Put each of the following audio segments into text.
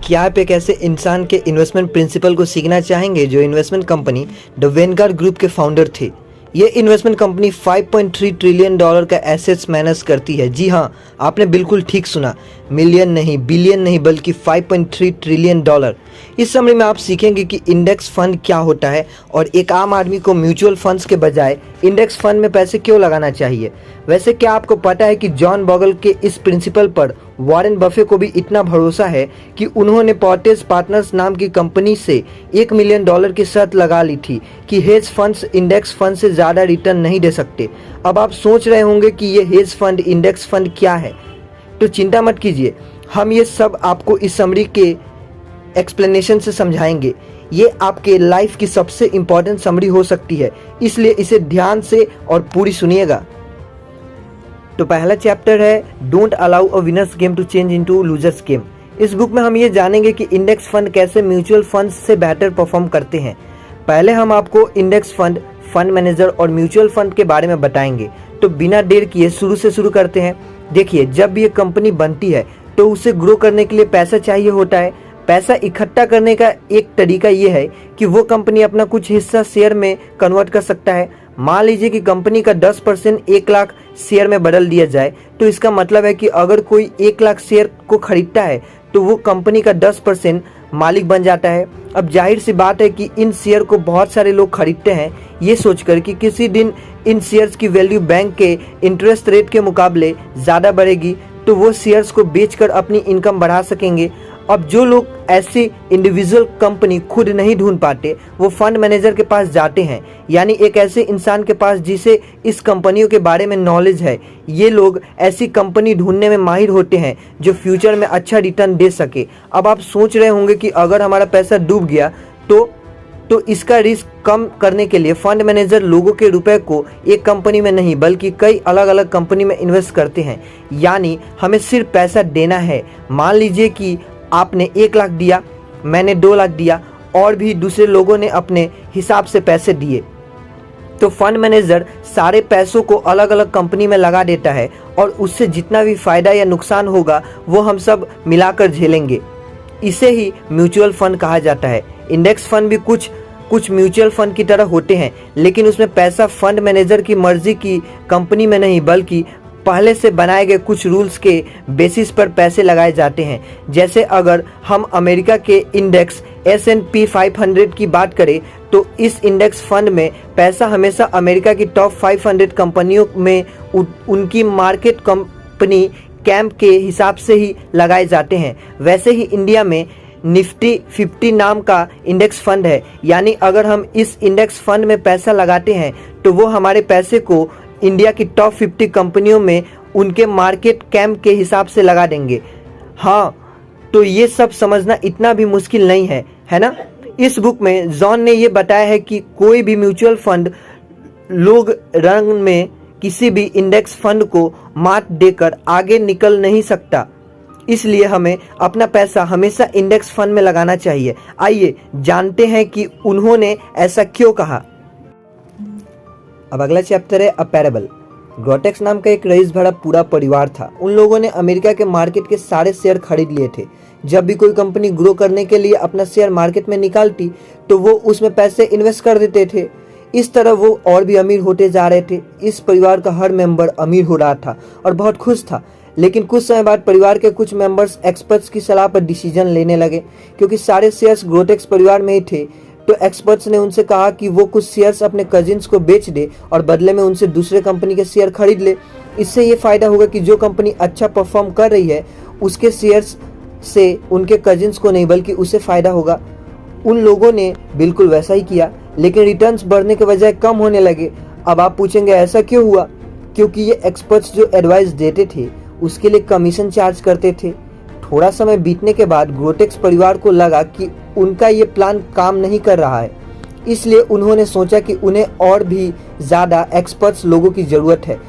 क्या आप एक ऐसे इंसान के इन्वेस्टमेंट प्रिंसिपल को सीखना चाहेंगे जो investment company the Vanguard group के फाउंडर थे। ये इन्वेस्टमेंट कंपनी 5.3 ट्रिलियन डॉलर का एसेट्स मैनेज करती है। जी हाँ, आपने बिल्कुल ठीक सुना, मिलियन नहीं, बिलियन नहीं, बल्कि 5.3 ट्रिलियन डॉलर। इस समरी में आप सीखेंगे कि इंडेक्स फंड क्या होता है और एक आम आदमी को म्यूचुअल फंड्स के बजाय इंडेक्स फंड में पैसे क्यों लगाना चाहिए। वैसे क्या आपको पता है कि जॉन बॉगल के इस प्रिंसिपल पर वॉरेन बफे को भी इतना भरोसा है कि उन्होंने पॉर्टेज पार्टनर्स नाम की कंपनी से $1 मिलियन की शर्त लगा ली थी कि हेज फंड्स इंडेक्स फंड से ज़्यादा रिटर्न नहीं दे सकते। अब आप सोच रहे होंगे कि ये हेज फंड इंडेक्स फंड क्या है, तो चिंता मत कीजिए, हम ये सब आपको इस समरी के एक्सप्लेनेशन से समझाएंगे। ये आपके लाइफ की सबसे इम्पॉर्टेंट समरी हो सकती है, इसलिए इसे ध्यान से और पूरी सुनिएगा। तो पहला चैप्टर है don't allow a winner's game to change into loser's game. इस बुक में हम ये जानेंगे कि इंडेक्स फंड कैसे म्यूचुअल फंड से बेहतर परफॉर्म करते हैं। पहले हम आपको इंडेक्स फंड, फंड मैनेजर और म्यूचुअल फंड के बारे में बताएंगे। तो बिना देर किए शुरू करते हैं। देखिए, जब भी एक कंपनी बनती है तो उसे ग्रो करने के लिए पैसा चाहिए होता है। पैसा इकट्ठा करने का एक तरीका ये है कि वो कंपनी अपना कुछ हिस्सा शेयर में कन्वर्ट कर सकता है। मान लीजिए कि कंपनी का 10% 1 लाख शेयर में बदल दिया जाए, तो इसका मतलब है कि अगर कोई 1 लाख शेयर को खरीदता है तो वो कंपनी का 10% मालिक बन जाता है। अब जाहिर सी बात है कि इन शेयर को बहुत सारे लोग खरीदते हैं ये सोचकर कि किसी दिन इन शेयर्स की वैल्यू बैंक के इंटरेस्ट रेट के मुकाबले ज़्यादा बढ़ेगी, तो वो शेयर्स को बेचकर अपनी इनकम बढ़ा सकेंगे। अब जो लोग ऐसी इंडिविजुअल कंपनी खुद नहीं ढूंढ पाते, वो फंड मैनेजर के पास जाते हैं, यानी एक ऐसे इंसान के पास जिसे इस कंपनियों के बारे में नॉलेज है। ये लोग ऐसी कंपनी ढूंढने में माहिर होते हैं जो फ्यूचर में अच्छा रिटर्न दे सके। अब आप सोच रहे होंगे कि अगर हमारा पैसा डूब गया तो इसका रिस्क कम करने के लिए फंड मैनेजर लोगों के रुपए को एक कंपनी में नहीं बल्कि कई अलग अलग कंपनी में इन्वेस्ट करते हैं, यानी हमें सिर्फ पैसा देना है। मान लीजिए कि आपने 1 लाख दिया, मैंने 2 लाख दिया और भी दूसरे लोगों ने अपने हिसाब से पैसे दिए, तो फंड मैनेजर सारे पैसों को अलग अलग कंपनी में लगा देता है और उससे जितना भी फायदा या नुकसान होगा वो हम सब मिलाकर झेलेंगे। इसे ही म्यूचुअल फंड कहा जाता है। इंडेक्स फंड भी कुछ म्यूचुअल फंड की तरह होते हैं, लेकिन उसमें पैसा फंड मैनेजर की मर्जी की कंपनी में नहीं बल्कि पहले से बनाए गए कुछ रूल्स के बेसिस पर पैसे लगाए जाते हैं। जैसे अगर हम अमेरिका के इंडेक्स S&P 500 की बात करें तो इस इंडेक्स फंड में पैसा हमेशा अमेरिका की टॉप 500 कंपनियों में उनकी मार्केट कंपनी कैंप के हिसाब से ही लगाए जाते हैं। वैसे ही इंडिया में निफ्टी 50 नाम का इंडेक्स फंड है, यानी अगर हम इस इंडेक्स फंड में पैसा लगाते हैं तो वो हमारे पैसे को इंडिया की टॉप 50 कंपनियों में उनके मार्केट कैंप के हिसाब से लगा देंगे। हाँ, तो ये सब समझना इतना भी मुश्किल नहीं है ना। इस बुक में जॉन ने ये बताया है कि कोई भी म्यूचुअल फंड लोग रंग में किसी भी इंडेक्स फंड को मात देकर आगे निकल नहीं सकता, इसलिए हमें अपना पैसा हमेशा इंडेक्स फंड में लगाना चाहिए। आइए जानते हैं कि उन्होंने ऐसा क्यों कहा। अब अगला चैप्टर है अ पैरेबल। ग्रोटेक्स नाम का एक रईस भरा पूरा परिवार था। उन लोगों ने अमेरिका के मार्केट के सारे शेयर खरीद लिए थे। जब भी कोई कंपनी ग्रो करने के लिए अपना शेयर मार्केट में निकालती तो वो उसमें पैसे इन्वेस्ट कर देते थे। इस तरह वो और भी अमीर होते जा रहे थे। इस परिवार का हर मेंबर अमीर हो रहा था और बहुत खुश था। लेकिन कुछ समय बाद परिवार के कुछ मेंबर्स एक्सपर्ट्स की सलाह पर डिसीजन लेने लगे। क्योंकि सारे शेयर्स ग्रोटेक्स परिवार में ही थे, तो एक्सपर्ट्स ने उनसे कहा कि वो कुछ शेयर्स अपने कजिन्स को बेच दे और बदले में उनसे दूसरे कंपनी के शेयर खरीद ले। इससे ये फायदा होगा कि जो कंपनी अच्छा परफॉर्म कर रही है उसके शेयर्स से उनके कजिन्स को नहीं बल्कि उसे फायदा होगा। उन लोगों ने बिल्कुल वैसा ही किया, लेकिन रिटर्न्स बढ़ने के बजाय कम होने लगे। अब आप पूछेंगे ऐसा क्यों हुआ? क्योंकि ये एक्सपर्ट्स जो एडवाइस देते थे उसके लिए कमीशन चार्ज करते थे। थोड़ा समय बीतने के बाद ग्रोटेक्स परिवार को लगा कि उनका ये प्लान काम नहीं कर रहा है, इसलिए उन्होंने सोचा कि उन्हें और भी ज़्यादा एक्सपर्ट्स लोगों की ज़रूरत है,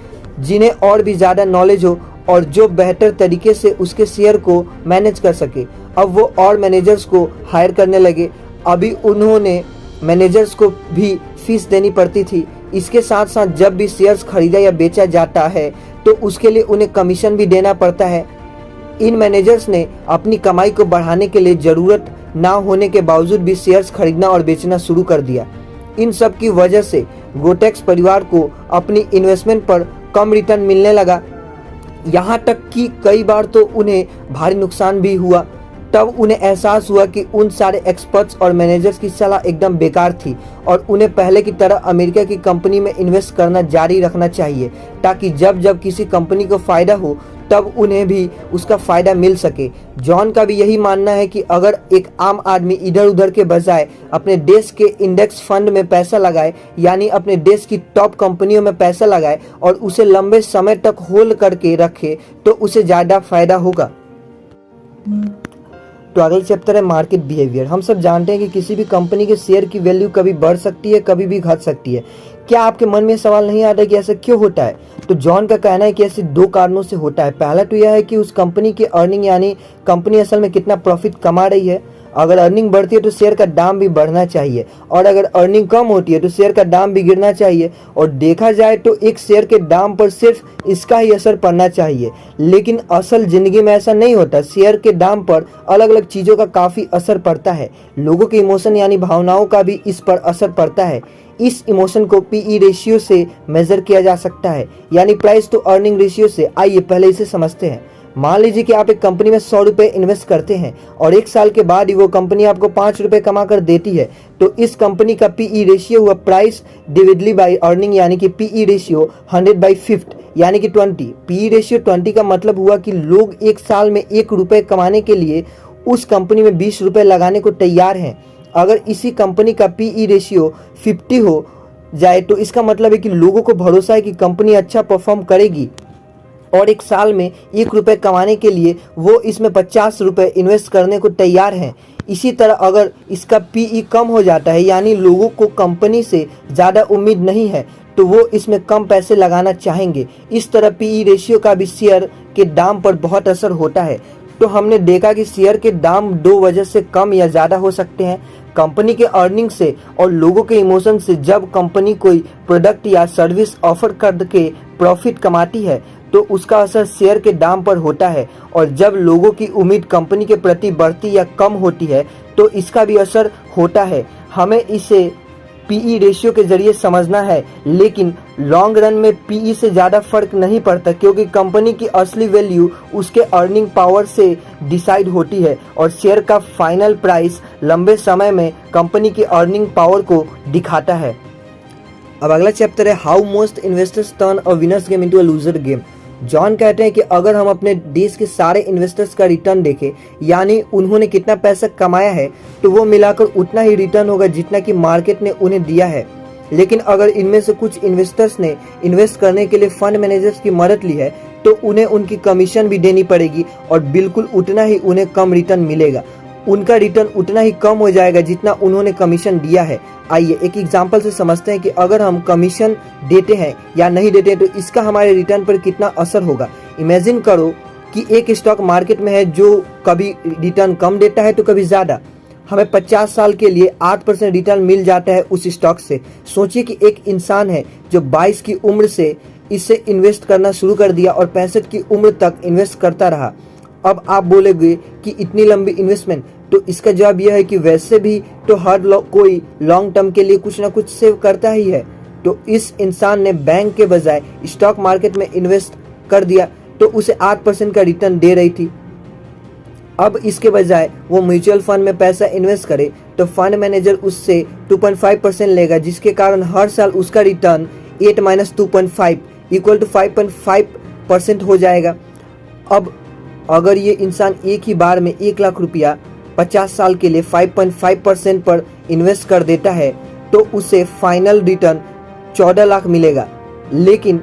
जिन्हें और भी ज़्यादा नॉलेज हो और जो बेहतर तरीके से उसके शेयर को मैनेज कर सके। अब वो और मैनेजर्स को हायर करने लगे। अभी उन्होंने मैनेजर्स को भी फीस देनी पड़ती थी। इसके साथ साथ जब भी शेयर्स खरीदा या बेचा जाता है तो उसके लिए उन्हें कमीशन भी देना पड़ता है। इन मैनेजर्स ने अपनी कमाई को बढ़ाने के लिए ज़रूरत ना होने के बावजूद भी शेयर्स खरीदना और बेचना शुरू कर दिया। इन सब की वजह से गोटेक्स परिवार को अपनी इन्वेस्टमेंट पर कम रिटर्न मिलने लगा। यहाँ तक कि कई बार तो उन्हें भारी नुकसान भी हुआ। तब उन्हें एहसास हुआ कि उन सारे एक्सपर्ट्स और मैनेजर्स की सलाह एकदम बेकार थी और उन्हें पहले की तरह अमेरिका की कंपनी में इन्वेस्ट करना जारी रखना चाहिए, ताकि जब जब किसी कंपनी को फ़ायदा हो तब उन्हें भी उसका फ़ायदा मिल सके। जॉन का भी यही मानना है कि अगर एक आम आदमी इधर उधर के बजाय अपने देश के इंडेक्स फंड में पैसा लगाए, यानी अपने देश की टॉप कंपनियों में पैसा लगाए और उसे लंबे समय तक होल्ड करके रखे, तो उसे ज़्यादा फायदा होगा। तो अगला चैप्टर है मार्केट बिहेवियर। हम सब जानते हैं कि किसी भी कंपनी के शेयर की वैल्यू कभी बढ़ सकती है, कभी भी घट सकती है। क्या आपके मन में सवाल नहीं आता कि ऐसा क्यों होता है? तो जॉन का कहना है कि ऐसे दो कारणों से होता है। पहला तो यह है कि उस कंपनी की अर्निंग, यानी कंपनी असल में कितना प्रॉफिट कमा रही है। अगर अर्निंग बढ़ती है तो शेयर का दाम भी बढ़ना चाहिए, और अगर अर्निंग कम होती है तो शेयर का दाम भी गिरना चाहिए। और देखा जाए तो एक शेयर के दाम पर सिर्फ इसका ही असर पड़ना चाहिए, लेकिन असल जिंदगी में ऐसा नहीं होता। शेयर के दाम पर अलग अलग चीज़ों का काफ़ी असर पड़ता है। लोगों के इमोशन यानी भावनाओं का भी इस पर असर पड़ता है। इस इमोशन को पीई रेशियो से मेजर किया जा सकता है, यानी प्राइस टू अर्निंग रेशियो से। आइए पहले इसे समझते हैं। मान लीजिए कि आप एक कंपनी में 100 रुपये इन्वेस्ट करते हैं और 1 साल के बाद ही वो कंपनी आपको 5 रुपये कमा कर देती है, तो इस कंपनी का पीई रेशियो हुआ प्राइस डिविडेड बाय अर्निंग, यानी कि पीई रेशियो 100/50 यानी कि 20। पीई रेशियो 20 का मतलब हुआ कि लोग 1 साल में 1 रुपये कमाने के लिए उस कंपनी में 20 रुपये लगाने को तैयार हैं। अगर इसी कंपनी का पीई रेशियो 50 हो जाए तो इसका मतलब है कि लोगों को भरोसा है कि कंपनी अच्छा परफॉर्म करेगी और 1 साल में 1 रुपये कमाने के लिए वो इसमें 50 रुपये इन्वेस्ट करने को तैयार हैं। इसी तरह अगर इसका पीई कम हो जाता है, यानी लोगों को कंपनी से ज़्यादा उम्मीद नहीं है, तो वो इसमें कम पैसे लगाना चाहेंगे। इस तरह पीई रेशियो का भी शेयर के दाम पर बहुत असर होता है। तो हमने देखा कि शेयर के दाम 2 वजह से कम या ज़्यादा हो सकते हैं, कंपनी के अर्निंग से और लोगों के इमोशन से। जब कंपनी कोई प्रोडक्ट या सर्विस ऑफर करके प्रॉफिट कमाती है तो उसका असर शेयर के दाम पर होता है, और जब लोगों की उम्मीद कंपनी के प्रति बढ़ती या कम होती है तो इसका भी असर होता है। हमें इसे पीई रेशियो के जरिए समझना है, लेकिन लॉन्ग रन में पीई से ज़्यादा फर्क नहीं पड़ता, क्योंकि कंपनी की असली वैल्यू उसके अर्निंग पावर से डिसाइड होती है और शेयर का फाइनल प्राइस लंबे समय में कंपनी की अर्निंग पावर को दिखाता है। अब अगला चैप्टर है how most investors turn a winner's game into a loser game. John कहते हैं कि अगर हम अपने देश के सारे इन्वेस्टर्स का रिटर्न देखें, यानी उन्होंने कितना पैसा कमाया है, तो वो मिलाकर उतना ही रिटर्न होगा जितना कि मार्केट ने उन्हें दिया है। लेकिन अगर इनमें से कुछ इन्वेस्टर्स ने इन्वेस्ट करने के लिए फंड मैनेजर्स की मदद ली है तो उन्हें उनकी कमीशन भी देनी पड़ेगी और बिल्कुल उतना ही उन्हें कम रिटर्न मिलेगा। उनका रिटर्न उतना ही कम हो जाएगा जितना उन्होंने कमीशन दिया है। आइए एक एग्जांपल से समझते हैं कि अगर हम कमीशन देते हैं या नहीं देते हैं तो इसका हमारे रिटर्न पर कितना असर होगा। इमेजिन करो कि एक स्टॉक मार्केट में है जो कभी रिटर्न कम देता है तो कभी ज़्यादा। हमें 50 साल के लिए 8% रिटर्न मिल जाता है उस स्टॉक से। सोचिए कि एक इंसान है जो 22 की उम्र से इसे इन्वेस्ट करना शुरू कर दिया और 65 की उम्र तक इन्वेस्ट करता रहा। अब आप बोलेंगे कि इतनी लंबी इन्वेस्टमेंट, तो इसका जवाब यह है कि वैसे भी तो हर कोई लॉन्ग टर्म के लिए कुछ ना कुछ सेव करता ही है। तो इस इंसान ने बैंक के बजाय स्टॉक मार्केट में इन्वेस्ट कर दिया तो उसे 8% का रिटर्न दे रही थी। अब इसके बजाय वो म्यूचुअल फंड में पैसा इन्वेस्ट करे तो फंड मैनेजर उससे 2.5% लेगा, जिसके कारण हर साल उसका रिटर्न 8 - 2.5 = 5.5% हो जाएगा। अब अगर ये इंसान एक ही बार में 1 लाख रुपया 50 साल के लिए 5.5% पर इन्वेस्ट कर देता है तो उसे फाइनल रिटर्न 14 लाख मिलेगा। लेकिन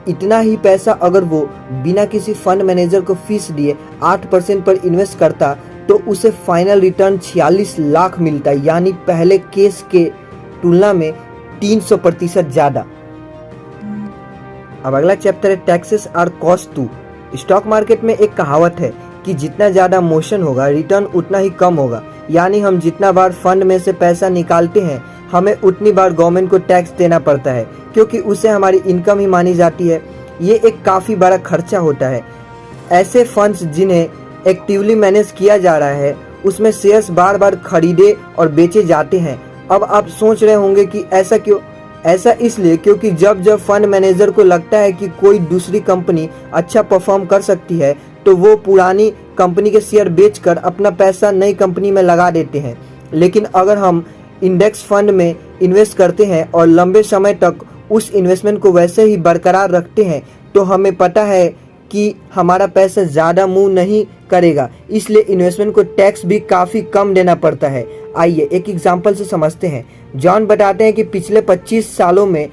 इतना ही पैसा अगर वो बिना किसी फंड मैनेजर को फीस दिए 8% पर इन्वेस्ट करता तो उसे फाइनल रिटर्न 46 लाख मिलता, यानी पहले केस के तुलना में 300% ज़्यादा। अब अगला चैप्टर है taxes are cost too. Stock market में एक कहावत है कि जितना ज़्यादा मोशन होगा रिटर्न उतना ही कम होगा, यानी हम जितना बार फंड में से पैसा निकालते हैं हमें उतनी बार गवर्नमेंट को टैक्स देना पड़ता है, क्योंकि उसे हमारी इनकम ही मानी जाती है। ये एक काफ़ी बड़ा खर्चा होता है। ऐसे फंड्स जिन्हें एक्टिवली मैनेज किया जा रहा है उसमें शेयर्स बार बार खरीदे और बेचे जाते हैं। अब आप सोच रहे होंगे कि ऐसा क्यों? ऐसा इसलिए क्योंकि जब जब फंड मैनेजर को लगता है कि कोई दूसरी कंपनी अच्छा परफॉर्म कर सकती है तो वो पुरानी कंपनी के शेयर बेचकर अपना पैसा नई कंपनी में लगा देते हैं। लेकिन अगर हम इंडेक्स फंड में इन्वेस्ट करते हैं और लंबे समय तक उस इन्वेस्टमेंट को वैसे ही बरकरार रखते हैं तो हमें पता है कि हमारा पैसा ज़्यादा मूव नहीं करेगा, इसलिए इन्वेस्टमेंट को टैक्स भी काफ़ी कम देना पड़ता है। आइए एक एग्जांपल से समझते हैं। जॉन बताते हैं कि पिछले 25 सालों में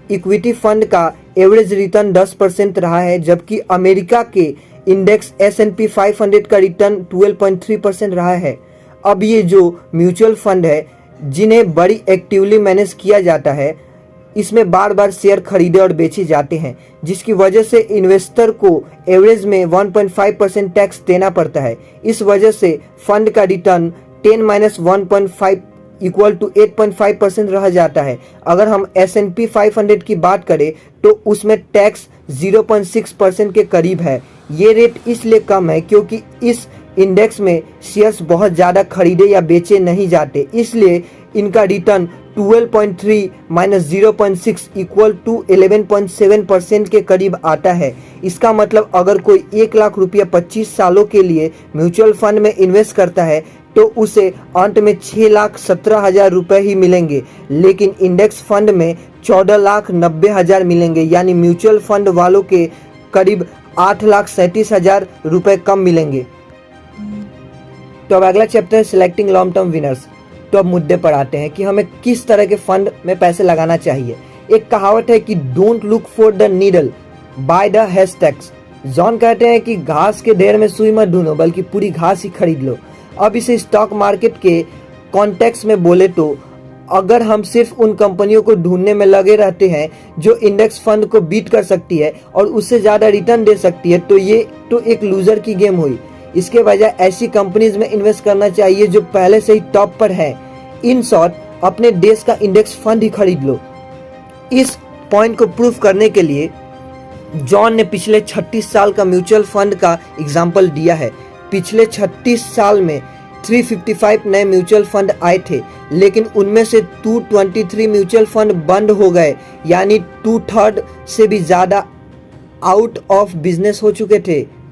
इक्विटी फंड का एवरेज रिटर्न 10% रहा है, जबकि अमेरिका के इंडेक्स S&P 500 का रिटर्न 12.3% रहा है। अब ये जो म्यूचुअल फंड है जिन्हें बड़ी एक्टिवली मैनेज किया जाता है, इसमें बार बार शेयर खरीदे और बेचे जाते हैं, जिसकी वजह से इन्वेस्टर को एवरेज में 1.5% टैक्स देना पड़ता है। इस वजह से फंड का रिटर्न 10 - 1.5 = 8.5% रह जाता है। अगर हम S&P 500 की बात करें तो उसमें टैक्स 0.6% के करीब है। ये रेट इसलिए कम है क्योंकि इस इंडेक्स में शेयर्स बहुत ज़्यादा खरीदे या बेचे नहीं जाते, इसलिए इनका रिटर्न 12.3 - 0.6 = 11.7% के करीब आता है। इसका मतलब अगर कोई 1 लाख रुपया 25 सालों के लिए म्यूचुअल फंड में इन्वेस्ट करता है तो उसे अंत में 6,17,000 रुपये ही मिलेंगे, लेकिन इंडेक्स फंड में 14,90,000 मिलेंगे, यानी म्यूचुअल फंड वालों के करीब 8,37,000 रुपये कम मिलेंगे। तो अब अगला चैप्टर है सिलेक्टिंग लॉन्ग टर्म विनर्स। तो अब मुद्दे पर आते हैं कि हमें किस तरह के फंड में पैसे लगाना चाहिए। एक कहावत है कि don't look for the needle, by the hashtags. John कहते हैं कि घास के ढेर में सुई मत ढूंढो, बल्कि पूरी घास ही खरीद लो। अब इसे स्टॉक मार्केट के कॉन्टेक्स्ट में बोले तो अगर हम सिर्फ उन कंपनियों को ढूंढने में लगे रहते हैं जो इंडेक्स फंड को बीट कर सकती है और उससे ज़्यादा रिटर्न दे सकती है तो ये तो एक लूजर की गेम हुई। इसके बजाय ऐसी कंपनीज में इन्वेस्ट करना चाहिए जो पहले से ही टॉप पर है। इन शॉर्ट, अपने देश का इंडेक्स फंड ही खरीद लो। इस पॉइंट को प्रूफ करने के लिए जॉन ने पिछले 36 साल का म्यूचुअल फंड का एग्जाम्पल दिया है। पिछले 36 साल में 355 नए म्यूचुअल फंड आए थे, लेकिन उनमें से 223 म्यूचुअल फंड बंद हो गए, यानी 2/3 से भी ज़्यादा आउट ऑफ बिजनेस हो चुके थे।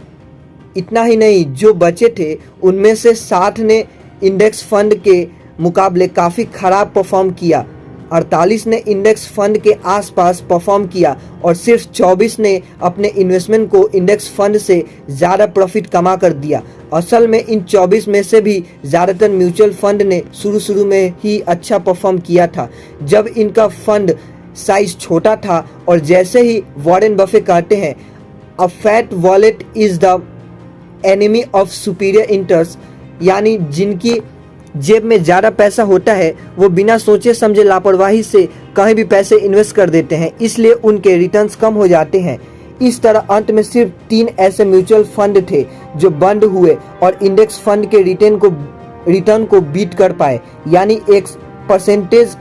इतना ही नहीं, जो बचे थे उनमें से 60 ने इंडेक्स फंड के मुकाबले काफ़ी खराब परफॉर्म किया, 48 ने इंडेक्स फंड के आसपास परफॉर्म किया और सिर्फ 24 ने अपने इन्वेस्टमेंट को इंडेक्स फंड से ज़्यादा प्रॉफिट कमा कर दिया। असल में इन 24 में से भी ज़्यादातर म्यूचुअल फंड ने शुरू में ही अच्छा परफॉर्म किया था, जब इनका फंड साइज छोटा था। और जैसे ही वॉरेन बफे कहते हैं, a fat wallet is the enemy of superior interest, यानी जिनकी जेब में ज़्यादा पैसा होता है वो बिना सोचे समझे लापरवाही से कहीं भी पैसे इन्वेस्ट कर देते हैं, इसलिए उनके रिटर्न्स कम हो जाते हैं। इस तरह अंत में सिर्फ 3 ऐसे म्यूचुअल फंड थे जो बंद हुए और इंडेक्स फंड के रिटर्न को बीट कर पाए, यानी 1%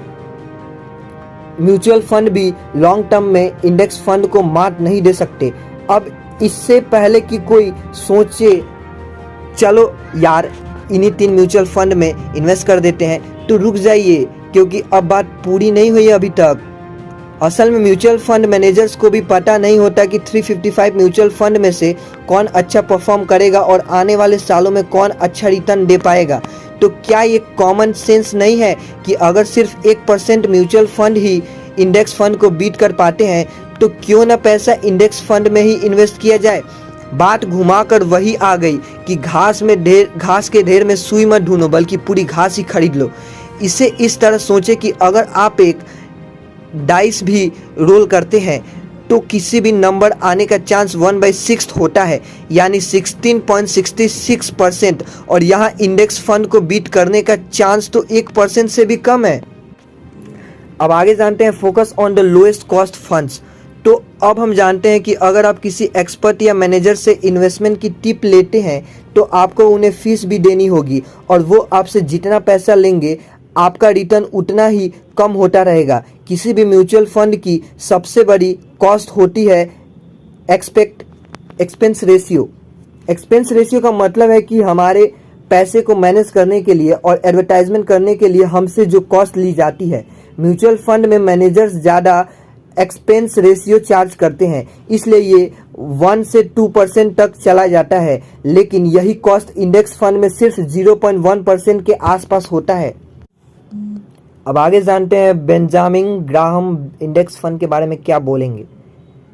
म्यूचुअल फंड भी लॉन्ग टर्म में इंडेक्स फंड को मात नहीं दे सकते। अब इससे पहले कि कोई सोचे चलो यार इन्हीं 3 म्यूचुअल फंड में इन्वेस्ट कर देते हैं, तो रुक जाइए, क्योंकि अब बात पूरी नहीं हुई अभी तक। असल में म्यूचुअल फंड मैनेजर्स को भी पता नहीं होता कि 355 म्यूचुअल फंड में से कौन अच्छा परफॉर्म करेगा और आने वाले सालों में कौन अच्छा रिटर्न दे पाएगा। तो क्या ये कॉमन सेंस नहीं है कि अगर सिर्फ 1% म्यूचुअल फंड ही इंडेक्स फंड को बीट कर पाते हैं तो क्यों ना पैसा इंडेक्स फंड में ही इन्वेस्ट किया जाए। बात घुमाकर वही आ गई कि घास के ढेर में सुई मत ढूंढो, बल्कि पूरी घास ही खरीद लो। इसे इस तरह सोचे कि अगर आप एक डाइस भी रोल करते हैं तो किसी भी नंबर आने का चांस 1/6 होता है, यानी 16.66%, और यहाँ इंडेक्स फंड को बीट करने का चांस तो 1% से भी कम है। अब आगे जानते हैं focus on the lowest cost funds. तो अब हम जानते हैं कि अगर आप किसी एक्सपर्ट या मैनेजर से इन्वेस्टमेंट की टिप लेते हैं तो आपको उन्हें फीस भी देनी होगी, और वो आपसे जितना पैसा लेंगे आपका रिटर्न उतना ही कम होता रहेगा। किसी भी म्यूचुअल फंड की सबसे बड़ी कॉस्ट होती है एक्सपेंस रेशियो, एक्सपेंस रेशियो का मतलब है कि हमारे पैसे को मैनेज करने के लिए और एडवर्टाइजमेंट करने के लिए हमसे जो कॉस्ट ली जाती है। म्यूचुअल फंड में मैनेजर्स ज़्यादा एक्सपेंस रेशियो चार्ज करते हैं, इसलिए ये 1 से 2% तक चला जाता है, लेकिन यही कॉस्ट इंडेक्स फंड में सिर्फ 0.1% के आसपास होता है। अब आगे जानते हैं बेंजामिन ग्राहम इंडेक्स फंड के बारे में क्या बोलेंगे।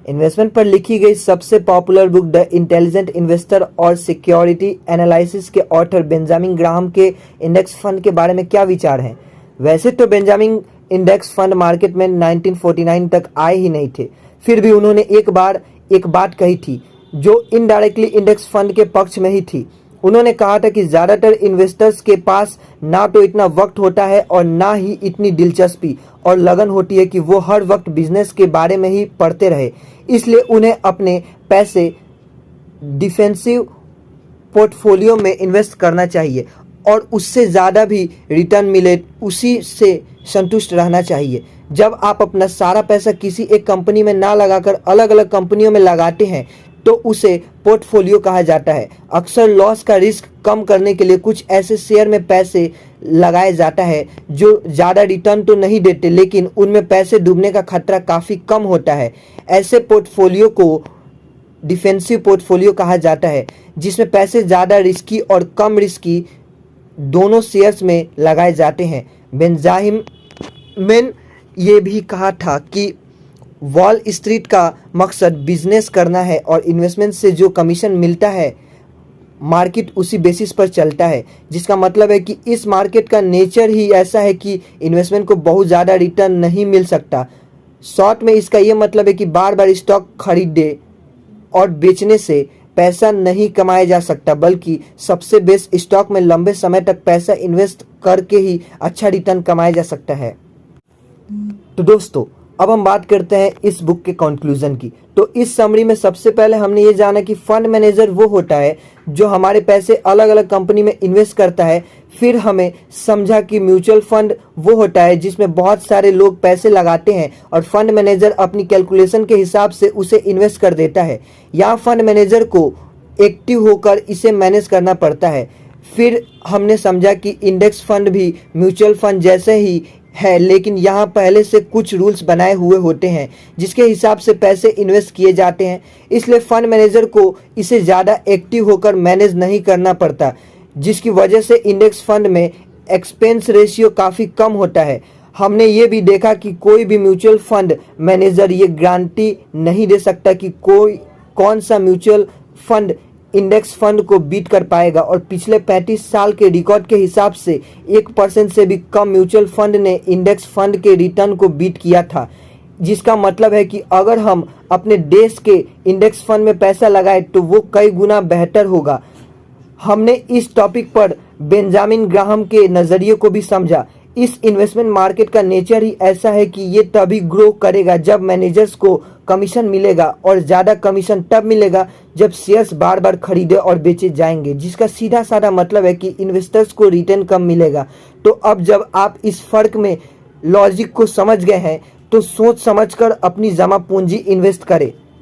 इन्वेस्टमेंट पर लिखी गई सबसे popular book the intelligent investor और सिक्योरिटी एनालिसिस के ऑथर बेंजामिन ग्राहम के इंडेक्स फंड के बारे में क्या विचार हैं। वैसे तो बेंजामिन इंडेक्स फंड मार्केट में 1949 तक आए ही नहीं थे, फिर भी उन्होंने एक बात कही थी जो इनडायरेक्टली इंडेक्स फंड के पक्ष में ही थी। उन्होंने कहा था कि ज़्यादातर इन्वेस्टर्स के पास ना तो इतना वक्त होता है और ना ही इतनी दिलचस्पी और लगन होती है कि वो हर वक्त बिजनेस के बारे में ही पढ़ते रहे, इसलिए उन्हें अपने पैसे डिफेंसिव पोर्टफोलियो में इन्वेस्ट करना चाहिए और उससे ज़्यादा भी रिटर्न मिले उसी से संतुष्ट रहना चाहिए। जब आप अपना सारा पैसा किसी एक कंपनी में ना लगाकर अलग अलग कंपनियों में लगाते हैं तो उसे पोर्टफोलियो कहा जाता है। अक्सर लॉस का रिस्क कम करने के लिए कुछ ऐसे शेयर में पैसे लगाया जाता है जो ज़्यादा रिटर्न तो नहीं देते, लेकिन उनमें पैसे डूबने का खतरा काफ़ी कम होता है। ऐसे पोर्टफोलियो को डिफेंसिव पोर्टफोलियो कहा जाता है, जिसमें पैसे ज़्यादा रिस्की और कम रिस्की दोनों शेयर्स में लगाए जाते हैं। बेंजामिन ये भी कहा था कि वॉल स्ट्रीट का मकसद बिजनेस करना है और इन्वेस्टमेंट से जो कमीशन मिलता है मार्केट उसी बेसिस पर चलता है, जिसका मतलब है कि इस मार्केट का नेचर ही ऐसा है कि इन्वेस्टमेंट को बहुत ज़्यादा रिटर्न नहीं मिल सकता। शॉर्ट में इसका ये मतलब है कि बार बार स्टॉक खरीदे और बेचने से पैसा नहीं कमाया जा सकता, बल्कि सबसे बेस्ट स्टॉक में लंबे समय तक पैसा इन्वेस्ट करके ही अच्छा रिटर्न कमाया जा सकता है। तो दोस्तों, अब हम बात करते हैं इस बुक के कंक्लूजन की। तो इस समरी में सबसे पहले हमने ये जाना कि फंड मैनेजर वो होता है जो हमारे पैसे अलग अलग कंपनी में इन्वेस्ट करता है। फिर हमें समझा कि म्यूचुअल फंड वो होता है जिसमें बहुत सारे लोग पैसे लगाते हैं और फंड मैनेजर अपनी कैलकुलेशन के हिसाब से उसे इन्वेस्ट कर देता है। यहाँ फंड मैनेजर को एक्टिव होकर इसे मैनेज करना पड़ता है। फिर हमने समझा कि इंडेक्स फंड भी म्यूचुअल फंड जैसे ही है, लेकिन यहाँ पहले से कुछ रूल्स बनाए हुए होते हैं जिसके हिसाब से पैसे इन्वेस्ट किए जाते हैं, इसलिए फंड मैनेजर को इसे ज़्यादा एक्टिव होकर मैनेज नहीं करना पड़ता, जिसकी वजह से इंडेक्स फंड में एक्सपेंस रेशियो काफ़ी कम होता है। हमने ये भी देखा कि कोई भी म्यूचुअल फंड मैनेजर ये गारंटी नहीं दे सकता कि कौन सा म्यूचुअल फंड इंडेक्स फंड को बीट कर पाएगा, और पिछले 35 साल के रिकॉर्ड के हिसाब से 1% से भी कम म्यूचुअल फंड ने इंडेक्स फंड के रिटर्न को बीट किया था। जिसका मतलब है कि अगर हम अपने देश के इंडेक्स फंड में पैसा लगाए तो वो कई गुना बेहतर होगा। हमने इस टॉपिक पर बेंजामिन ग्राहम के नज़रिए को भी समझा। इस इन्वेस्टमेंट मार्केट का नेचर ही ऐसा है कि ये तभी ग्रो करेगा जब मैनेजर्स को कमीशन मिलेगा, और ज़्यादा कमीशन तब मिलेगा जब शेयर्स बार बार खरीदे और बेचे जाएंगे, जिसका सीधा साधा मतलब है कि इन्वेस्टर्स को रिटर्न कम मिलेगा। तो अब जब आप इस फ़र्क में लॉजिक को समझ गए हैं तो सोच समझकर अपनी जमा पूंजी इन्वेस्ट करें।